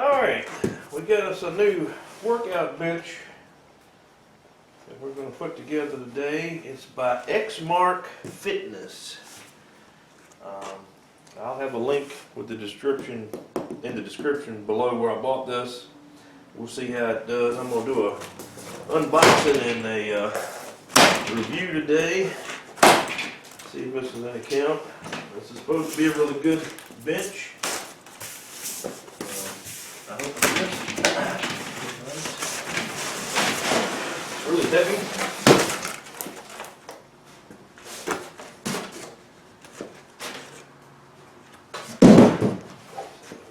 Alright, we got us a new workout bench that we're going to put together today. It's by XMark Fitness. I'll have a link with the description in the description below where I bought this. We'll see how it does. I'm going to do a unboxing and a review today. See if this is any count. This is supposed to be a really good bench. I hope it is. It's really heavy.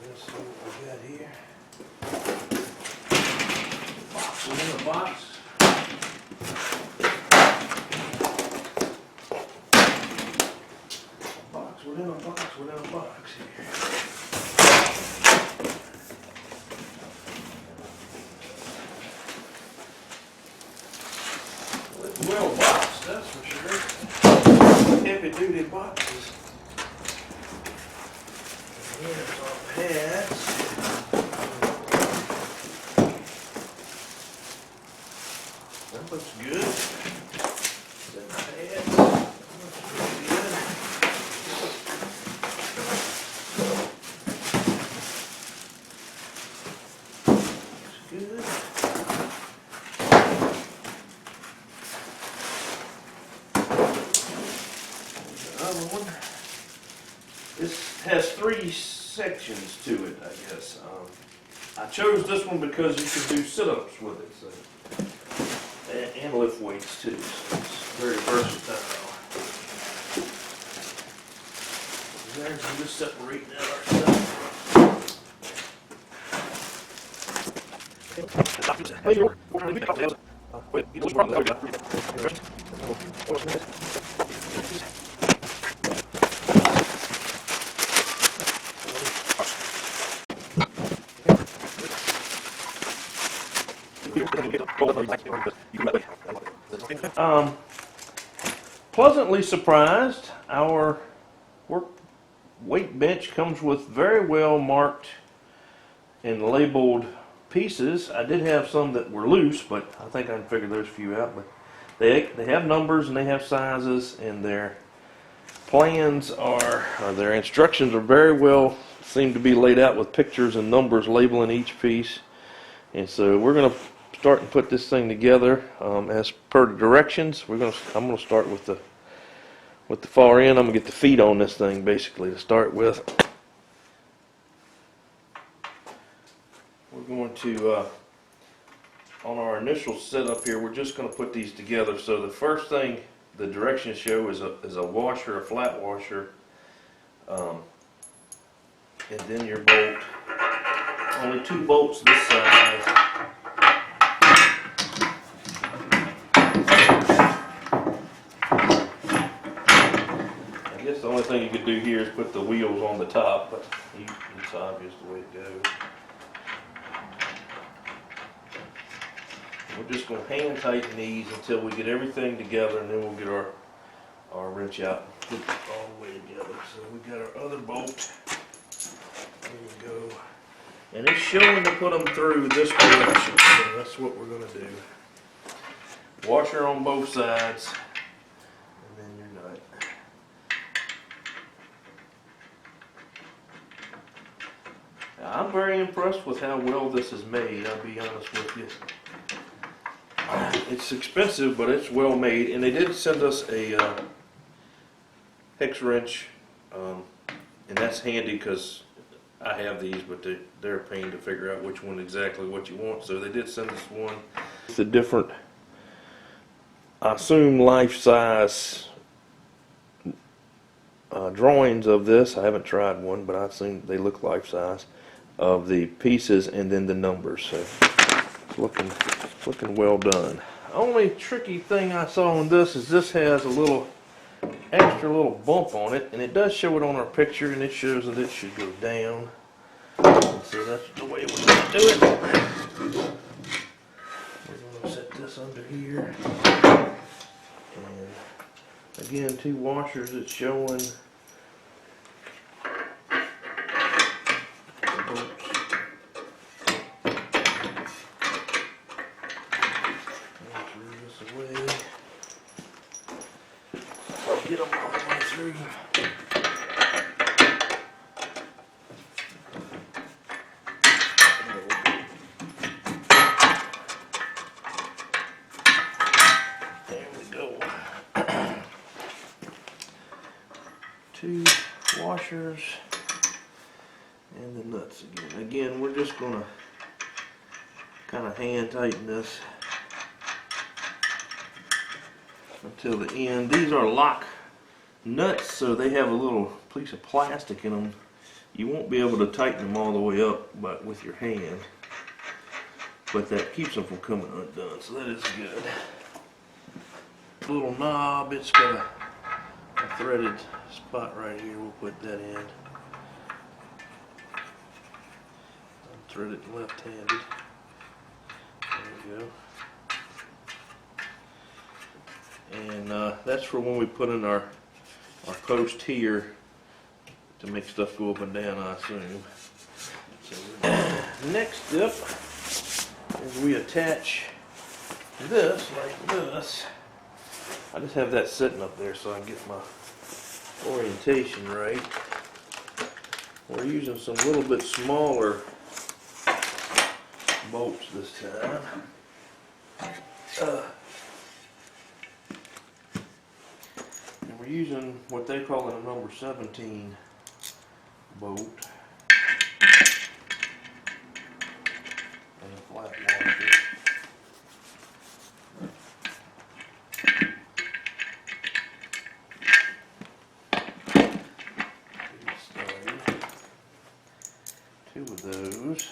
Let's see what we got here. Box within a box. Box within a box within a box here. Well boxed, that's for sure. Heavy duty boxes. And here's our pads. That looks good. The pads. Looks pretty good. Looks good. One. This has 3 sections to it, I guess. I chose this one because you can do sit-ups with it, so, and lift weights too. So it's very versatile. There's I'm just separating out pleasantly surprised. Our weight bench comes with very well marked and labeled pieces. I did have some that were loose, but I think I can figure those few out. But they have numbers and they have sizes, and their plans are, or their instructions are very well seem to be laid out with pictures and numbers labeling each piece. And so we're going to start and put this thing together as per the directions. I'm going to start with the far end. I'm going to get the feet on this thing basically to start with. We're going to on our initial setup here, we're just going to put these together. So the first thing the directions show is a washer, a flat washer, and then your bolt. Only 2 bolts this size. I guess the only thing you could do here is put the wheels on the top, but it's obvious the way it goes. We're just going to hand tighten these until we get everything together, and then we'll get our wrench out and put it all the way together. So we got our other bolt. There we go. And it's showing to put them through this direction, so that's what we're going to do. Washer on both sides, and then your nut. Now, I'm very impressed with how well this is made, I'll be honest with you. It's expensive, but it's well made, and they did send us a hex wrench, and that's handy because I have these, but they're a pain to figure out which one exactly what you want. So they did send us one. It's a different, I assume, life-size drawings of this. I haven't tried one, but I assume they look life-size of the pieces and then the numbers. So it's looking well done. Only tricky thing I saw on this is this has a little extra little bump on it, and it does show it on our picture, and it shows that it should go down. And so that's the way we're going to do it. We're going to set this under here, and again 2 washers. It's showing the bolts get them all the way through. There we go. 2 washers and the nuts again. Again, we're just gonna kind of hand tighten this until the end. These are lock nuts, so they have a little piece of plastic in them. You won't be able to tighten them all the way up but with your hand, but that keeps them from coming undone, so that is good. Little knob, it's got a threaded spot right here. We'll put that in. Thread it left-handed. There we go. And that's for when we put in our post here to make stuff go up and down, I assume. So next step is we attach this like this. I just have that sitting up there so I can get my orientation right. We're using some little bit smaller bolts this time. And we're using what they call a number 17 bolt and a flat washer. Two of those.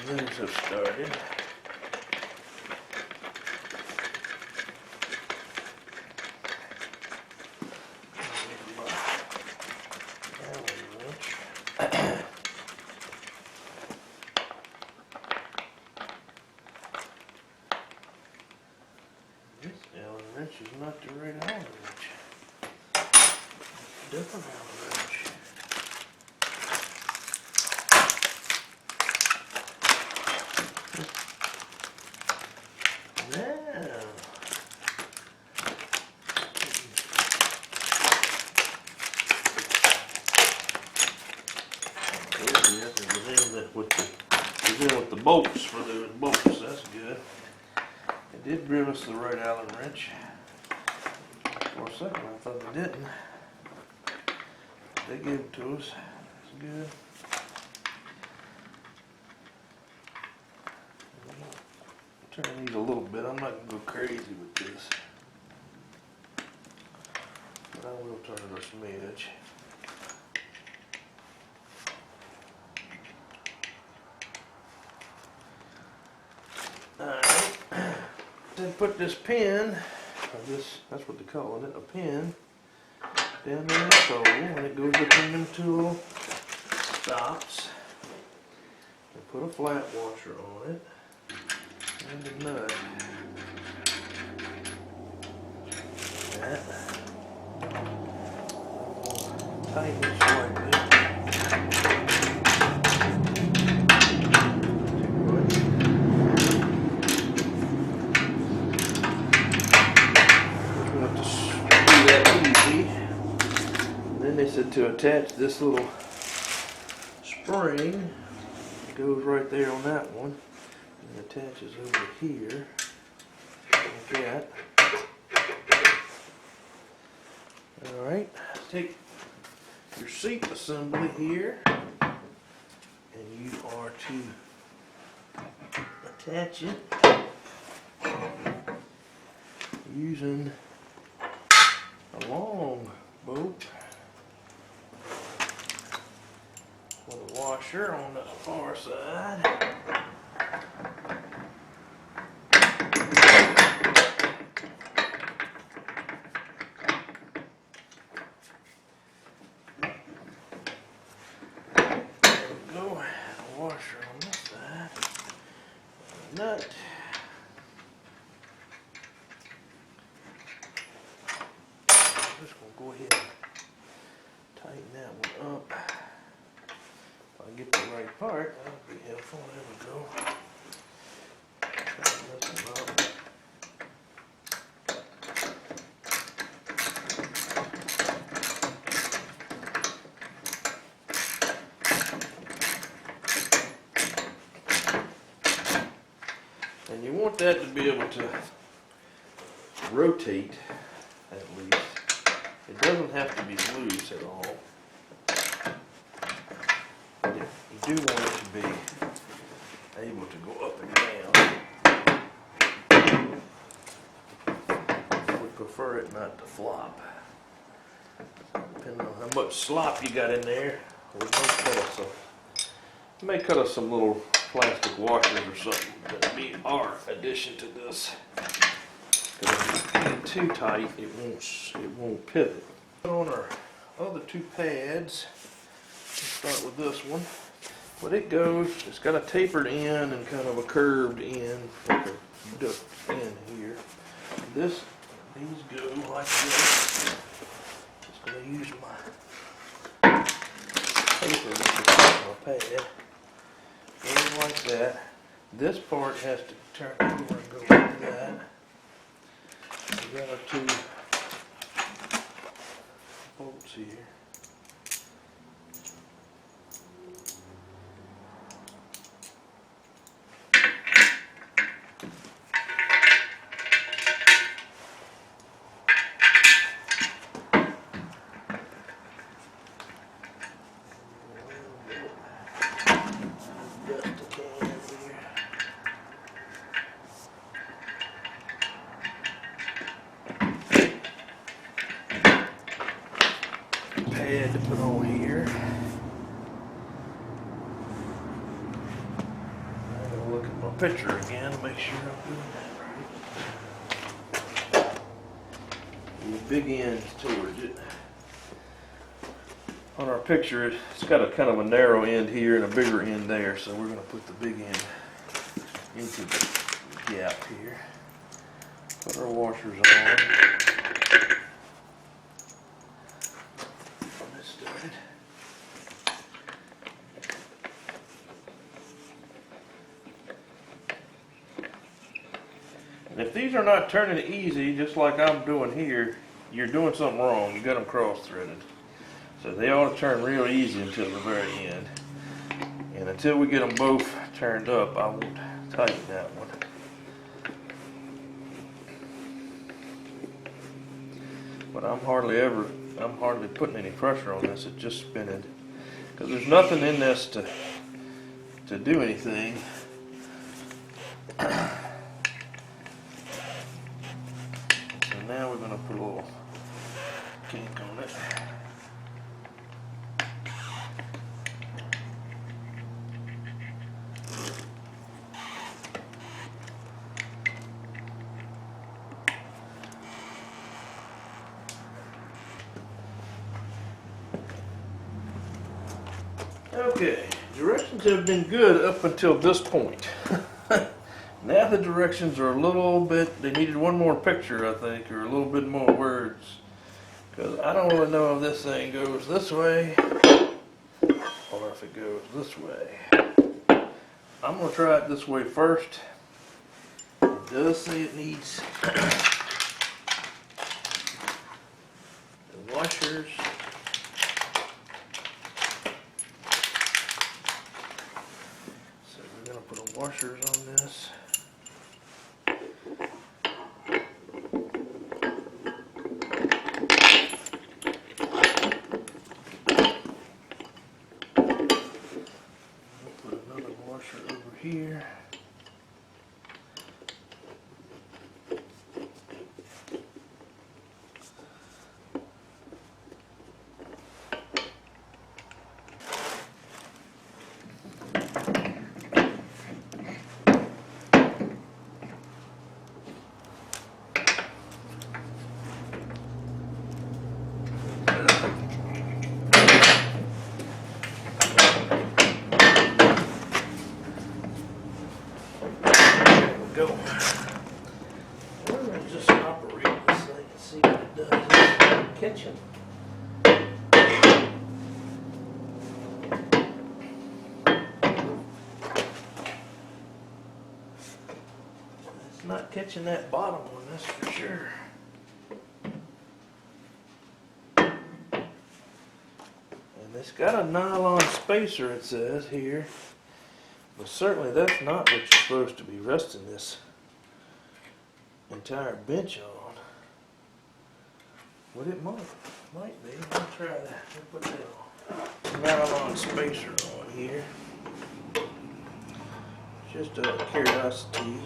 Those have started. This Allen wrench is not the right Allen wrench. Different Allen wrench. With the bolts for the bolts, that's good. It did bring us the right Allen wrench. For a second I thought they didn't. They gave it to us. That's good. Turn these a little bit. I'm not going to go crazy with this. But I will turn it a smidge. Alright, then put this pin, or this, that's what they're calling it, a pin, down there in the hole, and it goes between them two little stops. And put a flat washer on it, and a nut. That. Tighten it slightly. They said to attach this little spring, it goes right there on that one, and attaches over here, like that. Alright, take your seat assembly here, and you are to attach it using a long bolt. With a washer on the far side. nut. I'm just going to go ahead and tighten that one up. If I get the right part, that'll be helpful. There we go. Tighten this one up. And you want that to be able to rotate, at least. It doesn't have to be loose at all. But you do want it to be able to go up and down. We prefer it not to flop. Depending on how much slop you got in there, we may cut us some little plastic washers or something. That'll be our addition to this. Because if you get too tight, it won't pivot. On our other two pads, let's start with this one. But it goes, it's got a tapered end and kind of a curved end, like a duck end here. These go like this. Just gonna use my paper to my pad. Goes like that. This part has to turn over and go like that. We got our two bolts here. Pad to put on here. I'm going to look at my picture again to make sure I'm doing that right. And the big end towards it. On our picture, it's got a kind of a narrow end here and a bigger end there, so we're going to put the big end into the gap here. Put our washers on. And if these are not turning easy, just like I'm doing here, you're doing something wrong. You got them cross-threaded. So they ought to turn real easy until the very end. And until we get them both turned up, I won't tighten that one. But I'm hardly putting any pressure on this. It's just spinning. Because there's nothing in this to do anything. Now we're going to put a little kink on it. Okay, directions have been good up until this point. Now the directions are a little bit, they needed one more picture, I think, or a little bit more words. Because I don't really know if this thing goes this way, or if it goes this way. I'm going to try it this way first. It does say it needs the washers. So we're going to put the washers on this. Here. does is kitchen. It's not catching that bottom one, that's for sure. And it's got a nylon spacer, it says here. But certainly that's not what you're supposed to be resting this entire bench on. What it might be. I'll try that. We'll put that nylon spacer on here. Just out of curiosity.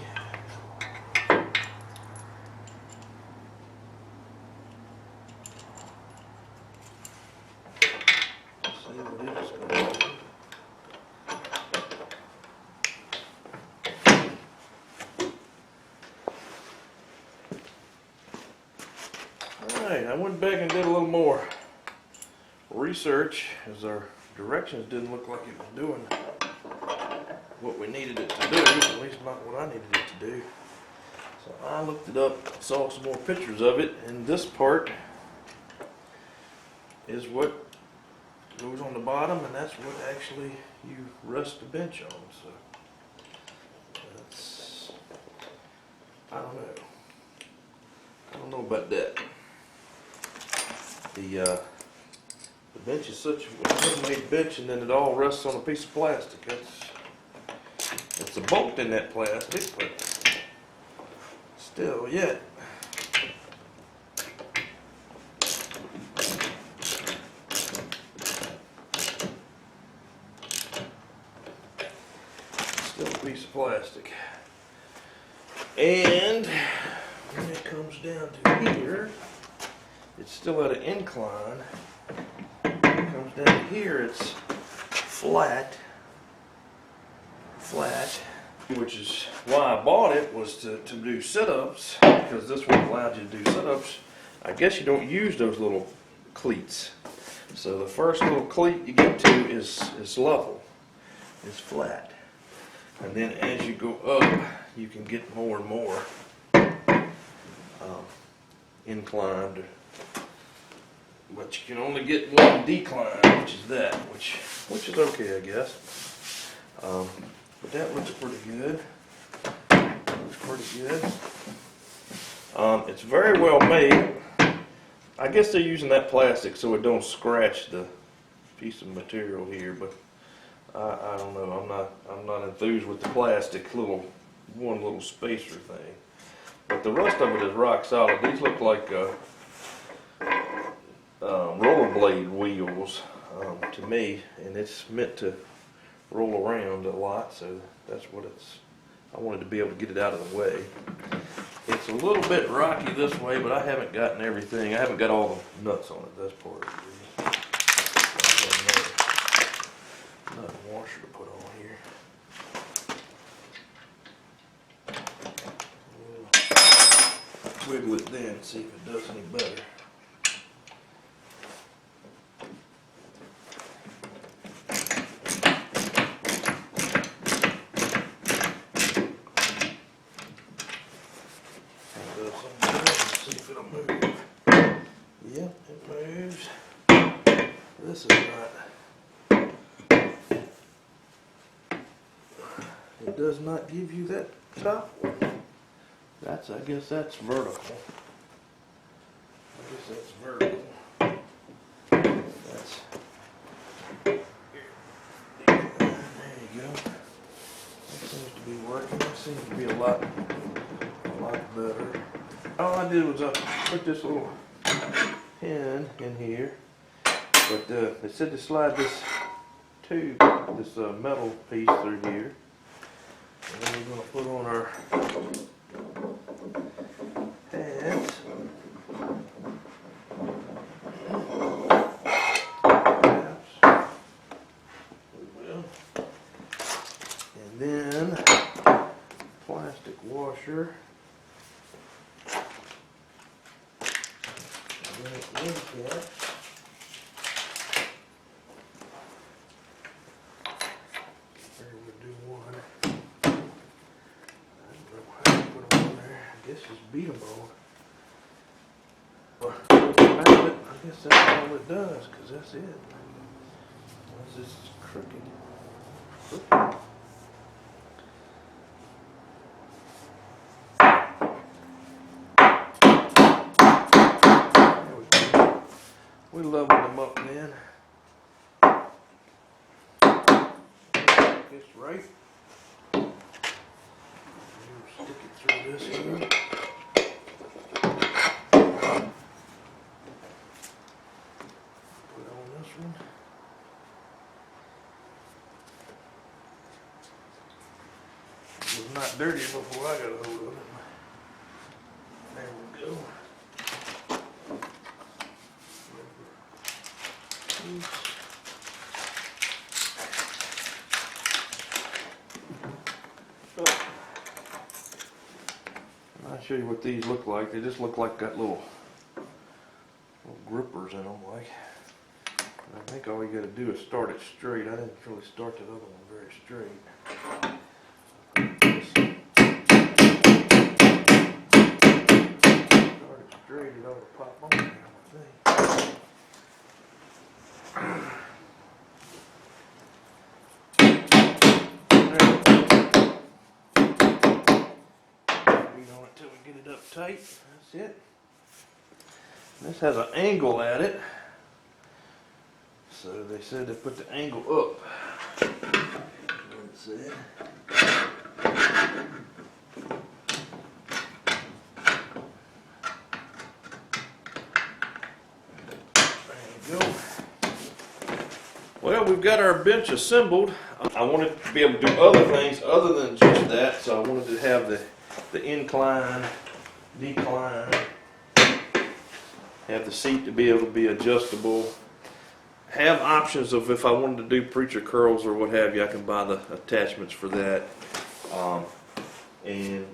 Let's see what it's going to do. Alright, I went back and did a little more research as our directions didn't look like it was doing what we needed it to do, at least not what I needed it to do. So I looked it up, saw some more pictures of it, and this part is what goes on the bottom, and that's what actually you rest the bench on. So that's, I don't know about that. The bench is such a homemade bench, and then it all rests on a piece of plastic. It's a bolt in that plastic, but still, yeah. Still a piece of plastic. And when it comes down to here, it's still at an incline. When it comes down to here, it's flat, which is why I bought it, was to do sit-ups, because this one allows you to do sit-ups. I guess you don't use those little cleats. So the first little cleat you get to is level, is flat. And then as you go up, you can get more and more inclined. But you can only get one decline, which is that, which is okay, I guess. But that looks pretty good. It's very well made. I guess they're using that plastic so it don't scratch the piece of material here, but I don't know. I'm not enthused with the plastic one little spacer thing. But the rest of it is rock solid. These look like rollerblade wheels to me, and it's meant to roll around a lot, so that's what I wanted to be able to get it out of the way. It's a little bit rocky this way, but I haven't gotten everything. I haven't got all the nuts on it. That's part of it. Nut washer to put on here. We'll wiggle it then and see if it does any better. See if it'll move. Yep, it moves. This is not. It does not give you that top one. I guess that's vertical. There you go. That seems to be working. That seems to be a lot better. All I did was I put this little pin in here, but they said to slide this tube, this metal piece through here, and then we're going to put on our pads. We will. And then plastic washer. Beat them all. guess that's all it does, because that's it. Unless this is crooked. There we go. We leveled them up then. It's right. Stick it through this here. Put on this one. It was not dirty before I got a hold of it. There we go. I'll show you what these look like. They just look like got little grippers in them, like. And I think all you got to do is start it straight. I didn't really start that other one very straight. Start it straight, it ought to pop on there, I think. Until we get it up tight. That's it. This has an angle at it. So they said they put the angle up. What it said. There you go. Well, we've got our bench assembled. I wanted to be able to do other things other than just that, so I wanted to have the incline, decline, have the seat to be able to be adjustable, have options of if I wanted to do preacher curls or what have you, I can buy the attachments for that, and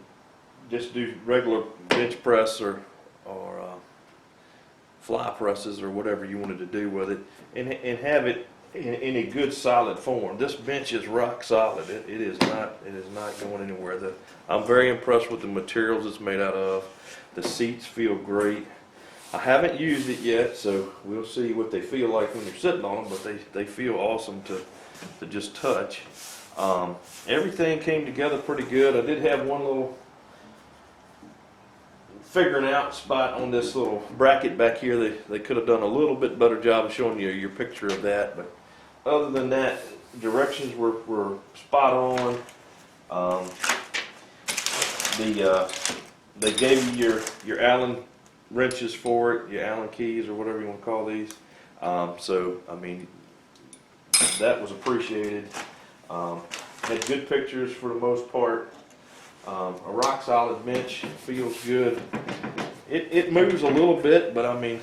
just do regular bench press or fly presses or whatever you wanted to do with it, and have it in a good solid form. This bench is rock solid. It is not going anywhere. I'm very impressed with the materials it's made out of. The seats feel great. I haven't used it yet, so we'll see what they feel like when you're sitting on them, but they feel awesome to just touch. Everything came together pretty good. I did have one little figuring out spot on this little bracket back here. They could have done a little bit better job of showing you your picture of that, but other than that, directions were spot on. They gave you your Allen wrenches for it, your Allen keys or whatever you want to call these. So I mean, that was appreciated. Had good pictures for the most part. A rock solid bench, feels good. It moves a little bit, but I mean,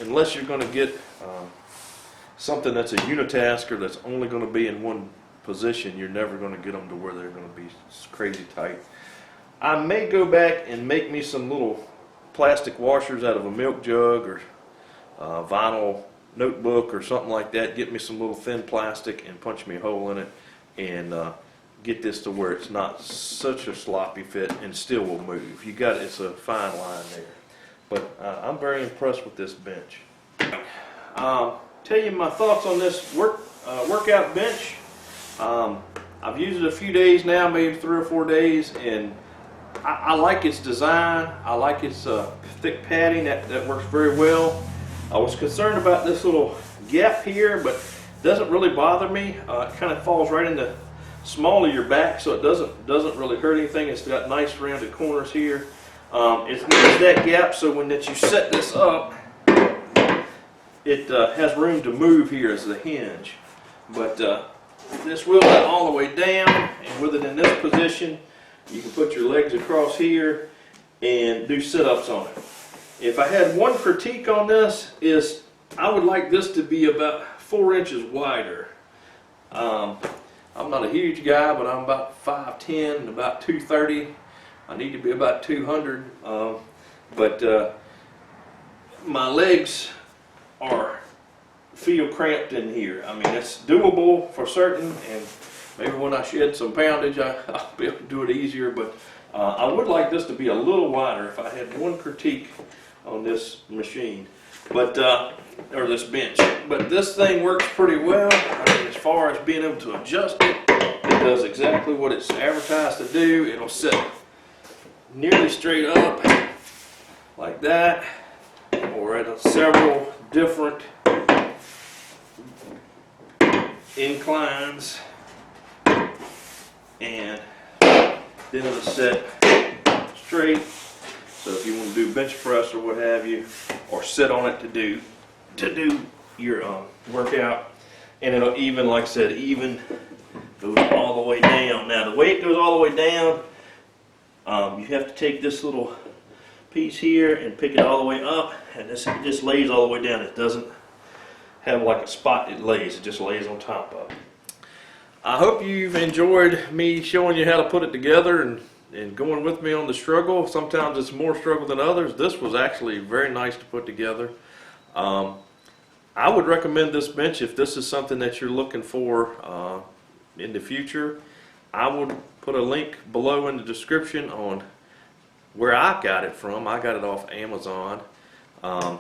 unless you're going to get something that's a unitasker that's only going to be in one position, you're never going to get them to where they're going to be crazy tight. I may go back and make me some little plastic washers out of a milk jug or vinyl notebook or something like that. Get me some little thin plastic and punch me a hole in it and get this to where it's not such a sloppy fit and still will move. It's a fine line there. But I'm very impressed with this bench. Tell you my thoughts on this workout bench. I've used it a few days now, maybe 3 or 4 days, and I like its design. I like its thick padding. That works very well. I was concerned about this little gap here, but it doesn't really bother me. It kind of falls right in the small of your back, so it doesn't really hurt anything. It's got nice rounded corners here. It's needs that gap, so when you set this up, it has room to move here as the hinge. But this wheel is all the way down, and with it in this position, you can put your legs across here and do sit-ups on it. If I had one critique on this, is I would like this to be about 4 inches wider. I'm not a huge guy, but I'm about 5'10", and about 230. I need to be about 200, but my legs feel cramped in here. I mean, it's doable for certain, and maybe when I shed some poundage, I'll be able to do it easier, but I would like this to be a little wider if I had one critique on this machine. But or this bench. But this thing works pretty well. I mean, as far as being able to adjust it, it does exactly what it's advertised to do. It'll sit nearly straight up like that, or at several different inclines, and then it'll sit straight. So if you want to do bench press or what have you, or sit on it to do your workout, and it'll even, like I said, even goes all the way down. Now the way it goes all the way down, you have to take this little piece here and pick it all the way up, and it just lays all the way down. It doesn't have like a spot it lays, it just lays on top of it. I hope you've enjoyed me showing you how to put it together and going with me on the struggle. Sometimes it's more struggle than others. This was actually very nice to put together. I would recommend this bench if this is something that you're looking for in the future. I would put a link below in the description on where I got it from. I got it off Amazon, and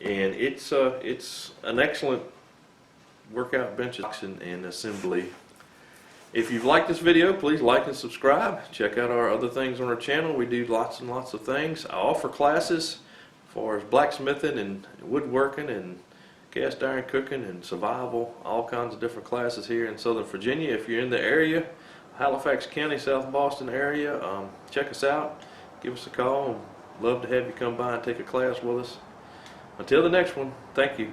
it's an excellent workout bench and assembly. If you've liked this video, please like and subscribe. Check out our other things on our channel. We do lots and lots of things. I offer classes as far as blacksmithing and woodworking and cast iron cooking and survival, all kinds of different classes here in Southern Virginia. If you're in the area, Halifax County, South Boston area, check us out. Give us a call. Love to have you come by and take a class with us. Until the next one, thank you.